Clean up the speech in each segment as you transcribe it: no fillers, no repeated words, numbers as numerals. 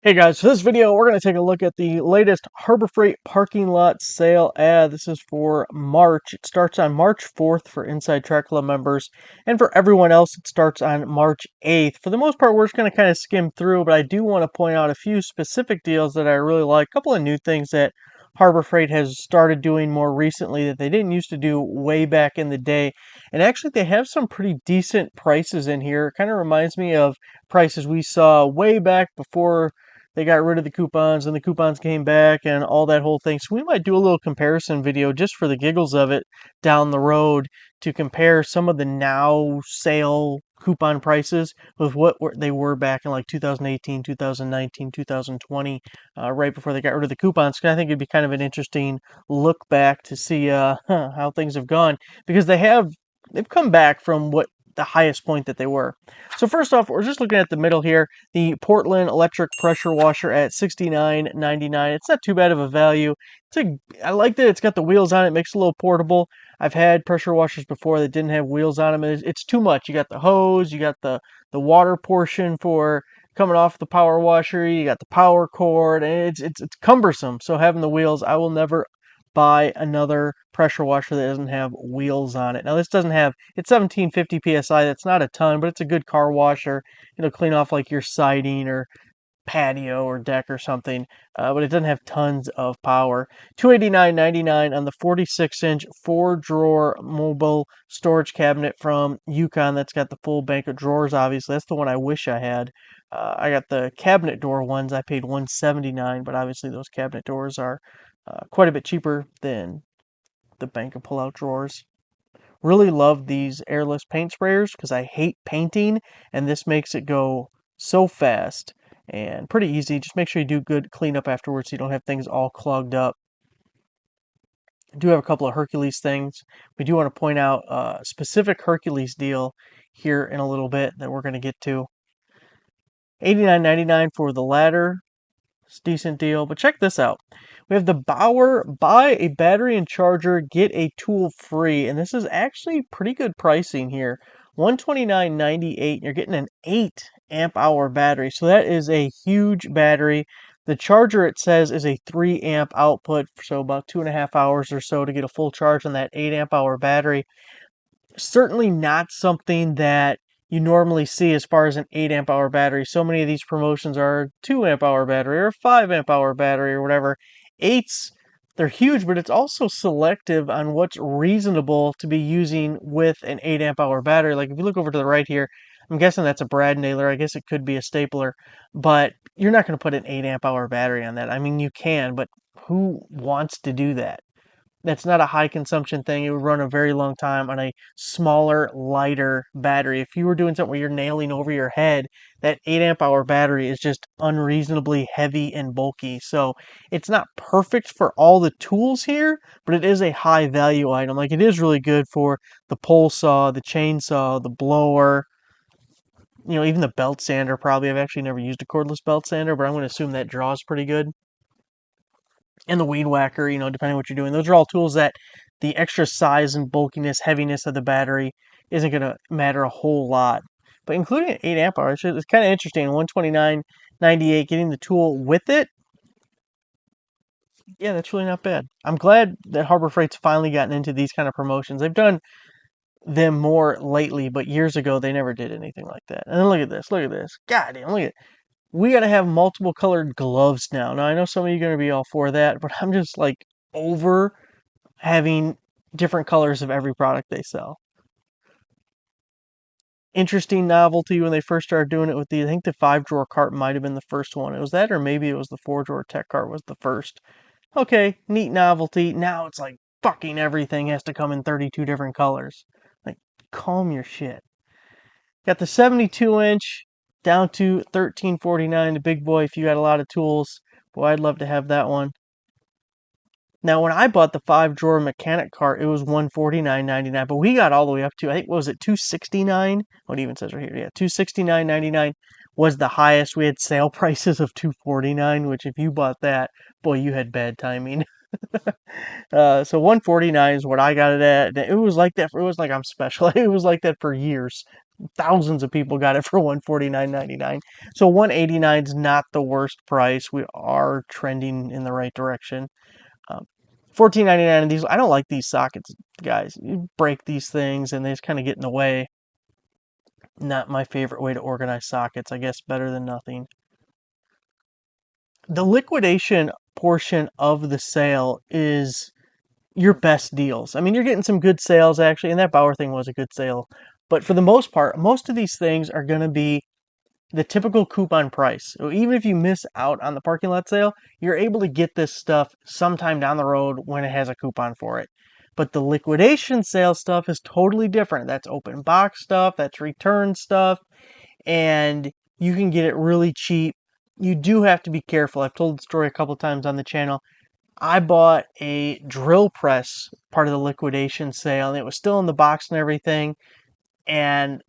Hey guys, for this video, we're going to take a look at the latest Harbor Freight parking lot sale ad. This is for March. It starts on March 4th for Inside Track Club members, and for everyone else, it starts on March 8th. For the most part, we're just going to kind of skim through, but I do want to point out a few specific deals that I really like, a couple of new things that Harbor Freight has started doing more recently that they didn't used to do way back in the day. And actually, they have some pretty decent prices in here. It kind of reminds me of prices we saw way back before they got rid of the coupons and the coupons came back and all that whole thing. So we might do a little comparison video just for the giggles of it down the road to compare some of the now sale coupon prices with what they were back in like 2018, 2019, 2020, right before they got rid of the coupons. I think it'd be kind of an interesting look back to see how things have gone, because they've come back from what the highest point that they were. So first off, we're just looking at the middle here. The Portland electric pressure washer at $69.99. It's not too bad of a value. I like that it's got the wheels on it. It makes it a little portable. I've had pressure washers before that didn't have wheels on them. It's too much. You got the hose, you got the water portion for coming off the power washer, you got the power cord, and it's cumbersome. So having the wheels, I will never buy another pressure washer that doesn't have wheels on it. Now this doesn't have, it's 1750 psi. That's not a ton, but it's a good car washer. It'll clean off like your siding or patio or deck or something, but it doesn't have tons of power. $289.99 on the 46-inch 4-drawer mobile storage cabinet from Yukon. That's got the full bank of drawers. Obviously, that's the one I wish I had. I got the cabinet door ones. I paid $179, but obviously those cabinet doors are quite a bit cheaper than the bank of pull-out drawers. Really love these airless paint sprayers because I hate painting, and this makes it go so fast and pretty easy. Just make sure you do good cleanup afterwards so you don't have things all clogged up. I do have a couple of Hercules things. We do want to point out a specific Hercules deal here in a little bit that we're going to get to. $89.99 for the ladder. It's a decent deal, but check this out. We have the Bauer buy a battery and charger, get a tool free, and this is actually pretty good pricing here. $129.98. You're getting an 8 amp hour battery, so that is a huge battery. The charger, it says, is a 3 amp output, so about 2.5 hours or so to get a full charge on that 8 amp hour battery. Certainly not something that you normally see as far as an 8 amp hour battery. So many of these promotions are 2 amp hour battery or 5 amp hour battery or whatever. 8s, they're huge, but it's also selective on what's reasonable to be using with an 8 amp hour battery. Like if you look over to the right here, I'm guessing that's a brad nailer. I guess it could be a stapler, but you're not going to put an 8 amp hour battery on that. I mean, you can, but who wants to do that? That's not a high consumption thing. It would run a very long time on a smaller, lighter battery. If you were doing something where you're nailing over your head, that 8 amp hour battery is just unreasonably heavy and bulky. So it's not perfect for all the tools here, but it is a high value item. Like it is really good for the pole saw, the chainsaw, the blower, even the belt sander probably. I've actually never used a cordless belt sander, but I'm going to assume that draws pretty good. And the weed whacker, depending on what you're doing. Those are all tools that the extra size and bulkiness, heaviness of the battery isn't going to matter a whole lot. But including an 8 amp hour, it's kind of interesting. $129.98, getting the tool with it. Yeah, that's really not bad. I'm glad that Harbor Freight's finally gotten into these kind of promotions. They've done them more lately, but years ago they never did anything like that. And then look at this. Look at this. God damn, look at it. We got to have multiple colored gloves now. Now, I know some of you are going to be all for that, but I'm just like over having different colors of every product they sell. Interesting novelty when they first started doing it with I think the 5-drawer cart might have been the first one. It was that, or maybe it was the 4-drawer tech cart was the first. Okay, neat novelty. Now it's like fucking everything has to come in 32 different colors. Like, calm your shit. Got the 72-inch down to $13.49, the big boy if you got a lot of tools. Boy, I'd love to have that one. Now, when I bought the 5-drawer mechanic cart, it was $149.99, but we got all the way up to, I think, what was it, $269? What it even says right here, yeah, $269.99 was the highest. We had sale prices of $249, which if you bought that, boy, you had bad timing. So $149 is what I got it at. It was like that. It was like I'm special. It was like that for years. thousands of people got it for $149.99. So $189 is not the worst price. We are trending in the right direction. Um, $14.99 in these. I don't like these sockets, guys. You break these things and they just kind of get in the way. Not my favorite way to organize sockets. I guess better than nothing. The liquidation portion of the sale is your best deals. I mean, you're getting some good sales actually, and that Bauer thing was a good sale. But for the most part, most of these things are going to be the typical coupon price. So even if you miss out on the parking lot sale, you're able to get this stuff sometime down the road when it has a coupon for it. But the liquidation sale stuff is totally different. That's open box stuff, that's return stuff, and you can get it really cheap. You do have to be careful. I've told the story a couple times on the channel. I bought a drill press part of the liquidation sale, and it was still in the box and everything, and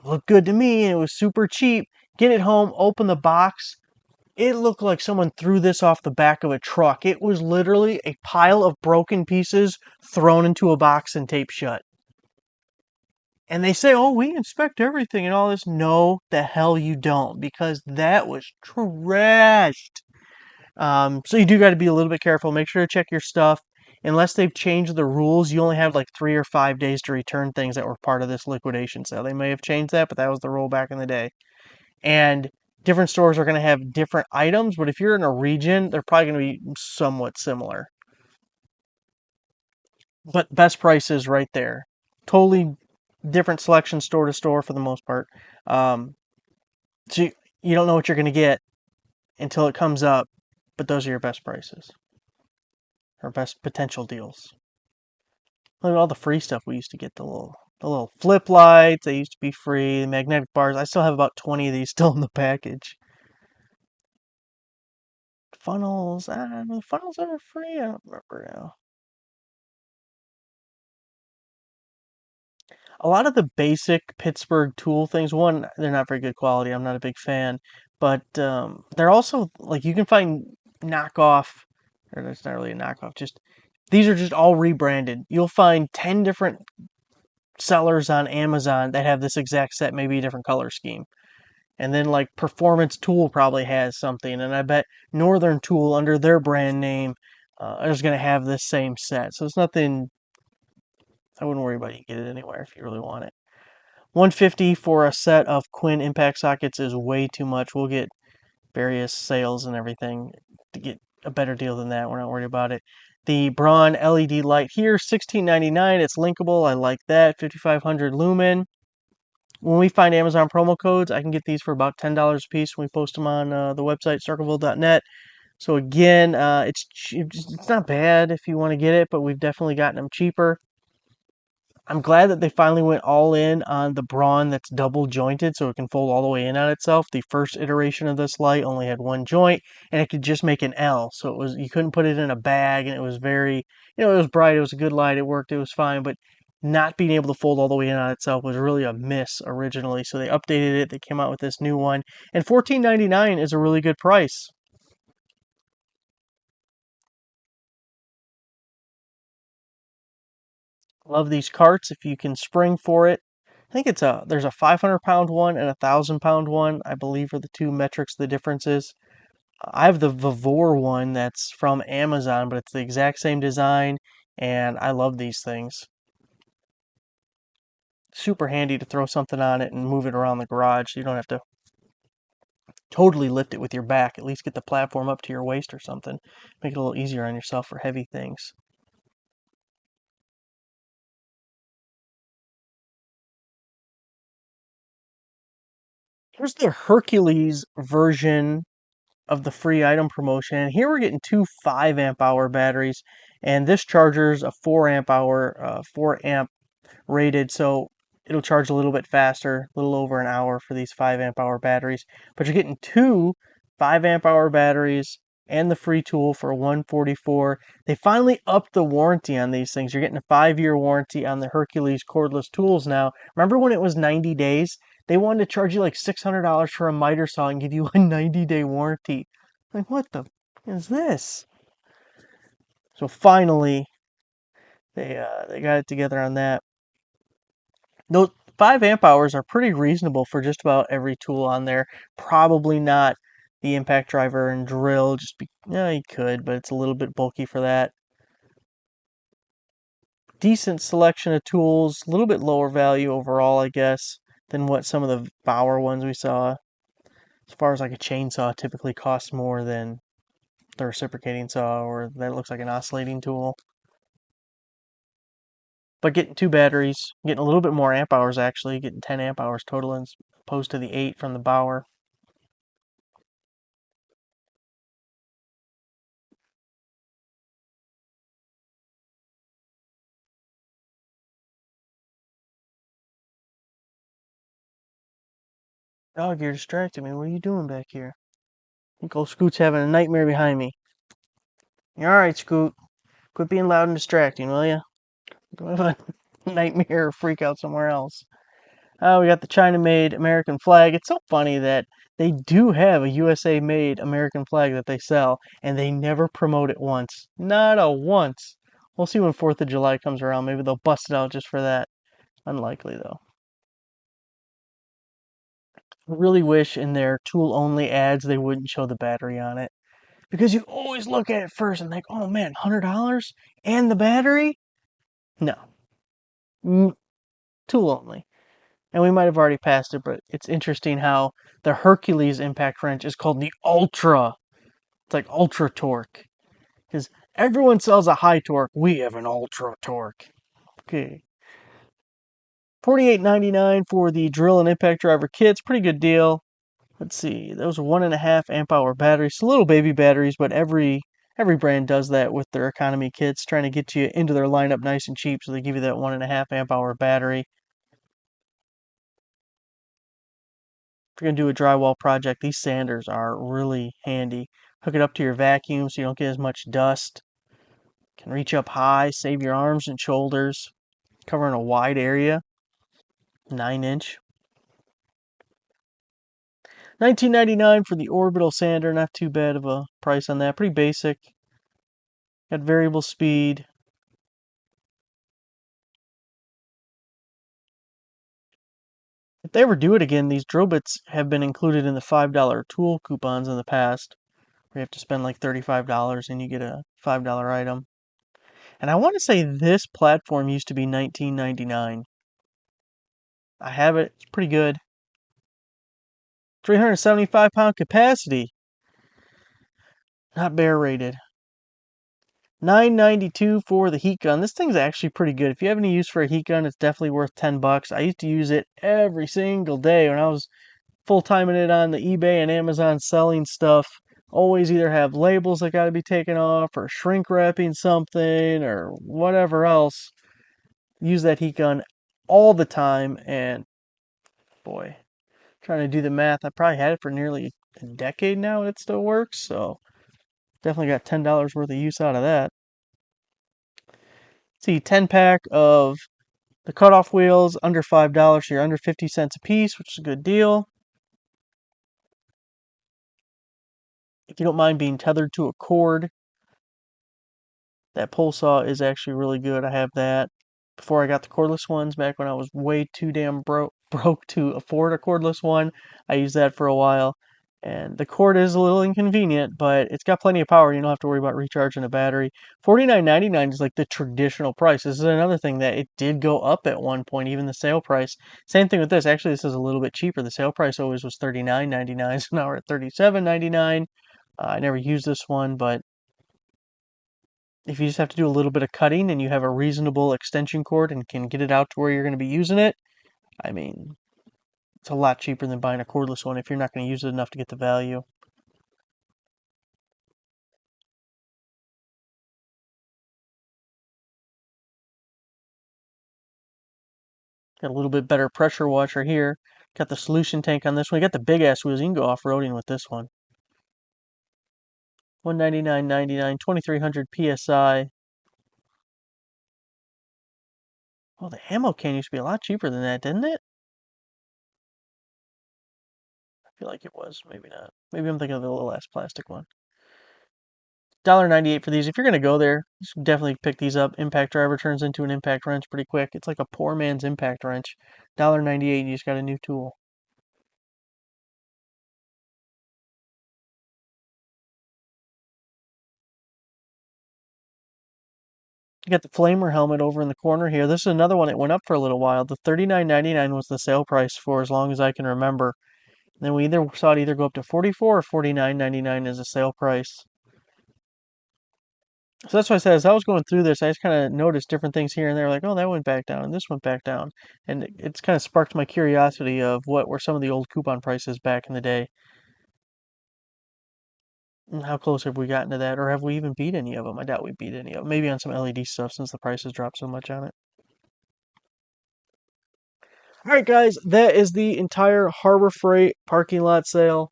looked good to me, and it was super cheap. Get it home, open the box. It looked like someone threw this off the back of a truck. It was literally a pile of broken pieces thrown into a box and taped shut. And they say, oh, we inspect everything and all this. No, the hell you don't, because that was trashed. So you do got to be a little bit careful. Make sure to check your stuff. Unless they've changed the rules, you only have like 3 or 5 days to return things that were part of this liquidation sale. They may have changed that, but that was the rule back in the day. And different stores are going to have different items, but if you're in a region, they're probably going to be somewhat similar. But best prices right there. Totally different selection store to store for the most part. Um, so you don't know what you're going to get until it comes up, but those are your best prices or best potential deals. Look at all the free stuff we used to get. The little flip lights, they used to be free. The magnetic bars. I still have about 20 of these still in the package. Funnels. Funnels are free. I don't remember now. A lot of the basic Pittsburgh tool things, one, they're not very good quality. I'm not a big fan. But they're also, like, you can find knockoff, or it's not really a knockoff, just, these are just all rebranded. You'll find 10 different sellers on Amazon that have this exact set, maybe a different color scheme. And then, like, Performance Tool probably has something, and I bet Northern Tool, under their brand name, is going to have this same set. So it's nothing, I wouldn't worry about it. You can get it anywhere if you really want it. $150 for a set of Quinn impact sockets is way too much. We'll get various sales and everything to get a better deal than that. We're not worried about it. The Braun LED light here, $16.99. It's linkable. I like that. 5500 lumen. When we find Amazon promo codes, I can get these for about $10 a piece when we post them on the website, circleville.net. So again, it's not bad if you want to get it, but we've definitely gotten them cheaper. I'm glad that they finally went all in on the Braun that's double jointed so it can fold all the way in on itself. The first iteration of this light only had one joint and it could just make an L. So you couldn't put it in a bag, and it was very, it was bright, it was a good light, it worked, it was fine, but not being able to fold all the way in on itself was really a miss originally. So they updated it, they came out with this new one, and $14.99 is a really good price. Love these carts if you can spring for it. I think there's a 500-pound one and a 1,000-pound one, I believe, are the two metrics the difference is. I have the Vavor one that's from Amazon, but it's the exact same design, and I love these things. Super handy to throw something on it and move it around the garage. So you don't have to totally lift it with your back. At least get the platform up to your waist or something. Make it a little easier on yourself for heavy things. Here's the Hercules version of the free item promotion. And here we're getting two 5 amp hour batteries, and this charger's a 4 amp hour, 4 amp rated, so it'll charge a little bit faster, a little over an hour for these 5 amp hour batteries. But you're getting two 5 amp hour batteries and the free tool for 144. They finally upped the warranty on these things. You're getting a 5-year warranty on the Hercules cordless tools now. Remember when it was 90 days? They wanted to charge you like $600 for a miter saw and give you a 90-day warranty. Like, what the is this? So finally, they got it together on that. Those 5 amp hours are pretty reasonable for just about every tool on there. Probably not the impact driver and drill, yeah, you could, but it's a little bit bulky for that. Decent selection of tools, a little bit lower value overall, I guess, than what some of the Bauer ones we saw. As far as like a chainsaw typically costs more than the reciprocating saw, or that looks like an oscillating tool. But getting 2 batteries, getting a little bit more amp hours actually, getting 10 amp hours total as opposed to the 8 from the Bauer. Dog, you're distracting me. What are you doing back here? I think old Scoot's having a nightmare behind me. You're alright, Scoot. Quit being loud and distracting, will ya? Go have a nightmare or freak out somewhere else. Oh, we got the China-made American flag. It's so funny that they do have a USA-made American flag that they sell, and they never promote it once. Not a once. We'll see when 4th of July comes around. Maybe they'll bust it out just for that. Unlikely, though. I really wish in their tool-only ads they wouldn't show the battery on it. Because you always look at it first and think, oh man, $100 and the battery? No. Tool only. And we might have already passed it, but it's interesting how the Hercules impact wrench is called the Ultra. It's like ultra torque. Because everyone sells a high torque. We have an ultra torque. Okay. $48.99 for the drill and impact driver kits. Pretty good deal. Let's see. Those are 1.5 amp hour batteries. Little baby batteries, but every brand does that with their economy kits, trying to get you into their lineup nice and cheap, so they give you that 1.5 amp hour battery. If you're going to do a drywall project, these sanders are really handy. Hook it up to your vacuum so you don't get as much dust. Can reach up high, save your arms and shoulders, covering a wide area. 9-inch. $19.99 for the orbital sander. Not too bad of a price on that. Pretty basic. Got variable speed. If they ever do it again, these drill bits have been included in the $5 tool coupons in the past, where you have to spend like $35 and you get a $5 item. And I want to say this platform used to be $19.99. I have it. It's pretty good. 375-pound capacity. Not bear rated. $9.92 for the heat gun. This thing's actually pretty good. If you have any use for a heat gun, it's definitely worth $10. I used to use it every single day when I was full-timing it on the eBay and Amazon selling stuff. Always either have labels that got to be taken off or shrink wrapping something or whatever else. Use that heat gun all the time, and boy, trying to do the math, I probably had it for nearly a decade now and it still works, so definitely got $10 worth of use out of that. See, 10-pack of the cutoff wheels, under $5, so you're under 50 cents a piece, which is a good deal. If you don't mind being tethered to a cord, that pole saw is actually really good. I have that. Before I got the cordless ones, back when I was way too damn broke to afford a cordless one, I used that for a while. And the cord is a little inconvenient, but it's got plenty of power. You don't have to worry about recharging a battery. $49.99 is like the traditional price. This is another thing that it did go up at one point, even the sale price. Same thing with this. Actually, this is a little bit cheaper. The sale price always was $39.99, so now we're at $37.99. I never used this one, but if you just have to do a little bit of cutting and you have a reasonable extension cord and can get it out to where you're going to be using it, I mean, it's a lot cheaper than buying a cordless one if you're not going to use it enough to get the value. Got a little bit better pressure washer here. Got the solution tank on this one. You got the big ass wheels. You can go off-roading with this one. $199.99, 2300 PSI. Well, the ammo can used to be a lot cheaper than that, didn't it? I feel like it was. Maybe not. Maybe I'm thinking of the little ass plastic one. $1.98 for these. If you're going to go there, you should definitely pick these up. Impact driver turns into an impact wrench pretty quick. It's like a poor man's impact wrench. $1.98 and you just got a new tool. You got the Flamer helmet over in the corner here. This is another one that went up for a little while. The $39.99 was the sale price for as long as I can remember. And then we saw it either go up to $44 or $49.99 as a sale price. So that's why I said as I was going through this, I just kind of noticed different things here and there, like, oh, that went back down and this went back down. And it's kind of sparked my curiosity of what were some of the old coupon prices back in the day. And how close have we gotten to that? Or have we even beat any of them? I doubt we beat any of them. Maybe on some LED stuff since the prices dropped so much on it. All right, guys, that is the entire Harbor Freight parking lot sale.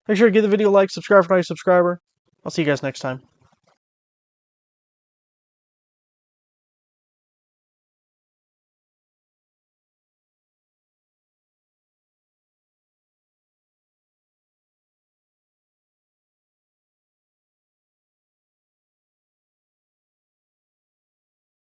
Make sure to give the video a like, subscribe if you're not a subscriber. I'll see you guys next time.